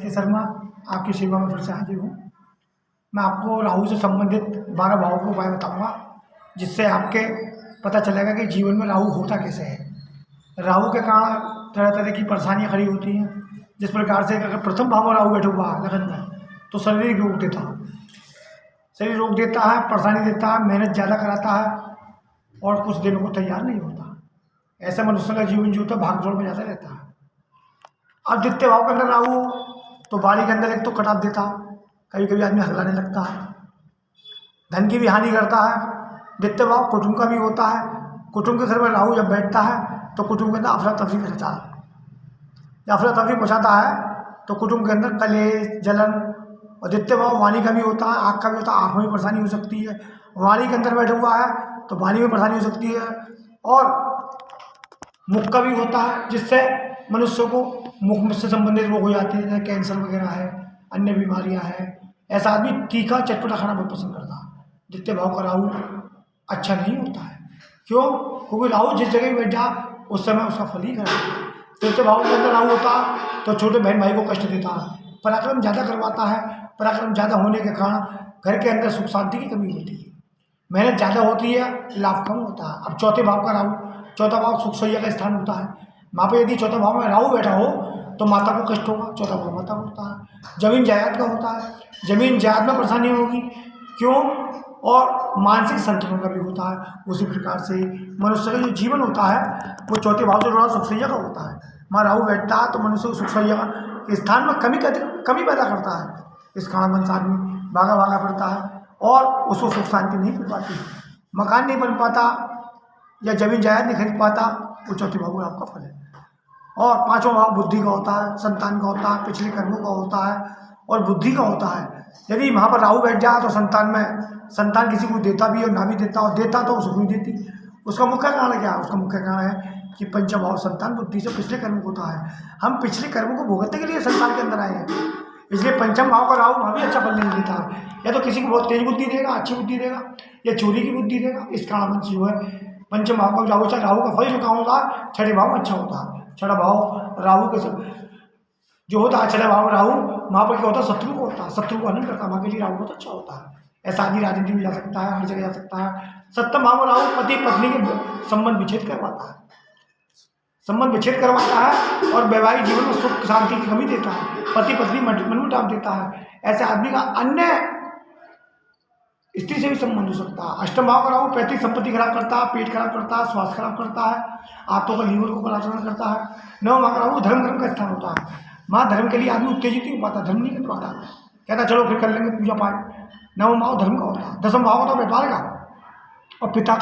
के शर्मा आपकी सेवा में फिर से हाजिर हूँ। मैं आपको राहु से संबंधित 12 भावों के उपाय बताऊंगा, जिससे आपके पता चलेगा कि जीवन में राहु होता कैसे है। राहु के कारण तरह तरह की परेशानियाँ खड़ी होती हैं। जिस प्रकार से अगर प्रथम भाव में राहु बैठा हुआ है लगन में, तो शारीरिक रोग देता है, शरीर रोग देता है, परेशानी देता है, मेहनत ज़्यादा कराता है और कुछ दिनों को तैयार नहीं होता। ऐसे मनुष्य का जीवन जो होता है भाग दौड़ में ज़्यादा रहता है। अब द्वितीय भाव के अंदर राहु हो तो बाड़ी के अंदर एक तो कटाव देता है, कभी कभी आदमी हकलाने लगता है, धन की भी हानि करता है। द्वितीय भाव कुटुंब का भी होता है। कुटुंब के घर में राहु जब बैठता है तो कुटुंब के अंदर अफरा तफरी करता है। जब अफरा तफरी पहुँचाता है तो कुटुंब के अंदर कलेश, जलन। और द्वितीय भाव वाणी का भी होता है, आँख का भी होता है, आँख में भी परेशानी हो सकती है। वाणी के अंदर बैठा हुआ है तो वाणी में परेशानी हो सकती है। और मुख का भी होता है, जिससे मनुष्य को मुख से संबंधित रोग हो जाते हैं, जैसे कैंसर वगैरह है, अन्य बीमारियां हैं। ऐसा आदमी तीखा चटपटा खाना बहुत पसंद करता है। द्वितीय भाव का राहु अच्छा नहीं होता है। क्यों? क्योंकि राहु जिस जगह बैठ जा उस समय उसका फल ही करता है। द्वितीय भाव के अंदर राहु होता है तो छोटे बहन भाई को कष्ट देता है, पराक्रम ज़्यादा करवाता है। पराक्रम ज़्यादा होने के कारण घर के अंदर सुख शांति की कमी होती है, मेहनत ज़्यादा होती है, लाभ कम होता है। अब चौथे भाव का राहु, चौथा भाव सुख सैया का स्थान होता है। वहाँ पे यदि चौथा भाव में राहु बैठा हो तो माता को कष्ट होगा। चौथा भाव माता को होता है। जमीन जायदाद का होता है, जमीन जायदाद में परेशानी होगी। क्यों? और मानसिक संतुलन का भी होता है। उसी प्रकार से मनुष्य का जो जीवन होता है वो चौथे भाव से जुड़ा सुख सैया का होता है। वहाँ राहु बैठता है तो मनुष्य को सुख सैया के स्थान में कमी पैदा करता है। इस कारण वंश आदमी भागा भागा पड़ता है और उसको सुख शांति नहीं मिल पाती, मकान नहीं बन पाता या जमीन जायदाद नहीं खरीद पाता। वो चौथे भाव आपका फल है। और पांचवा भाव बुद्धि का होता है, संतान का होता है, पिछले कर्मों का होता है और बुद्धि का होता है। यदि वहाँ पर राहु बैठ जाए तो संतान किसी को देता भी और ना भी देता, और देता तो सुख नहीं देती। उसका मुख्य कारण क्या है? उसका मुख्य कारण है कि पंचम भाव संतान बुद्धि से पिछले कर्म होता है। हम पिछले कर्मों को भुगतने के लिए संसार के अंदर आए हैं, इसलिए पंचम भाव का राहु वहाँ भी अच्छा फल नहीं देता है। या तो किसी को बहुत तेज बुद्धि देगा, अच्छी बुद्धि देगा, या चोरी की बुद्धि देगा। इस कारण जो है पंचम भाव का राहु का फल जो काम होता है छठे भाव में अच्छा होता है। छठा भाव राहु के जो होता है, छठे भाव राहु वहाँ पर क्या होता है? शत्रु को होता है, शत्रु को हनन करता है। वहाँ के लिए राहु बहुत अच्छा होता है। ऐसा आदमी राजनीति में जा सकता है, हर जगह जा सकता है। सप्तम भाव में राहु पति पत्नी के संबंध विच्छेद करवाता है, संबंध विच्छेद करवाता है और वैवाहिक जीवन में सुख शांति की कमी देता है, पति पत्नी मनमुटाव देता है। ऐसे आदमी का अन्य स्त्री से भी संबंध हो सकता है। अष्टम भाव का राहु पैतृक संपत्ति खराब करता है, पेट खराब करता है, स्वास्थ्य खराब करता है, आंतों का लीवर को पराचरण करता है। नवम भाव का राहु धर्म का स्थान होता है। माँ धर्म के लिए आदमी उत्तेजित नहीं हो पाता, धर्म नहीं कर पाता, कहता चलो फिर कर लेंगे पूजा पाठ। नवम भाव धर्म का होता है। दसम भाव होता है व्यापार का, और पिता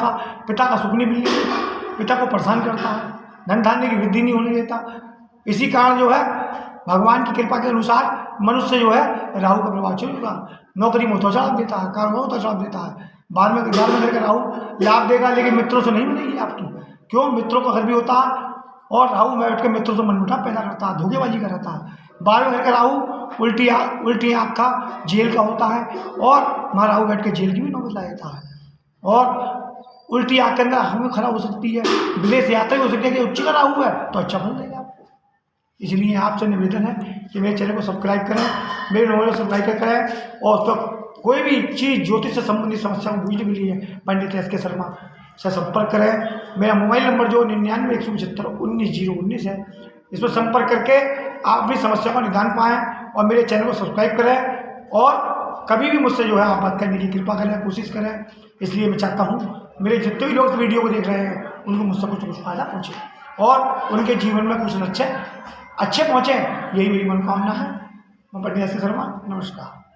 का सुख नहीं मिलने देता, पिता को परेशान करता है, धन धान्य की वृद्धि नहीं होने देता। इसी कारण जो है भगवान की कृपा के अनुसार मनुष्य जो है राहु का प्रभाव चल होगा। नौकरी में उतार चढ़ाव देता है, कारोबार उतार चढ़ाव देता है। बार में करके राहु लाभ देगा, लेकिन मित्रों से नहीं मिलेगी आपकी। क्यों? मित्रों का घर भी होता है और राहु में बैठ के मित्रों से मनमुटाव पैदा करता है, धोखेबाजी का रहता है। बार में करके राहु उल्टी आँख का जेल का होता है, और वहाँ राहु बैठ के जेल की भी नौबत ला देता है। और उल्टी आँख के अंदर हमें खराब हो सकती है, विदेश यात्रा हो सकती है। कि उच्च का राहु है तो अच्छा फल देगा आपको। इसलिए आपसे निवेदन है कि मेरे चैनल को सब्सक्राइब करें, मेरे नंबर को सब्सक्राइब करें, और तो कोई भी चीज़ ज्योतिष से संबंधित समस्या को बूझने के लिए पंडित SK शर्मा से संपर्क करें। मेरा मोबाइल नंबर जो 99-175-19-019 है, इस पर संपर्क करके आप अपनी समस्या का निदान पाएँ और मेरे चैनल को सब्सक्राइब करें। और कभी भी मुझसे जो है आप बात करने की कृपा करें, कोशिश करें। इसलिए मैं चाहता हूँ मेरे जितने भी लोग वीडियो को देख रहे हैं उनको मुझसे कुछ फायदा पहुँचे और उनके जीवन में कुछ अच्छे पहुँचे, यही मेरी मनोकामना है। मैं पंडित SK शर्मा, नमस्कार।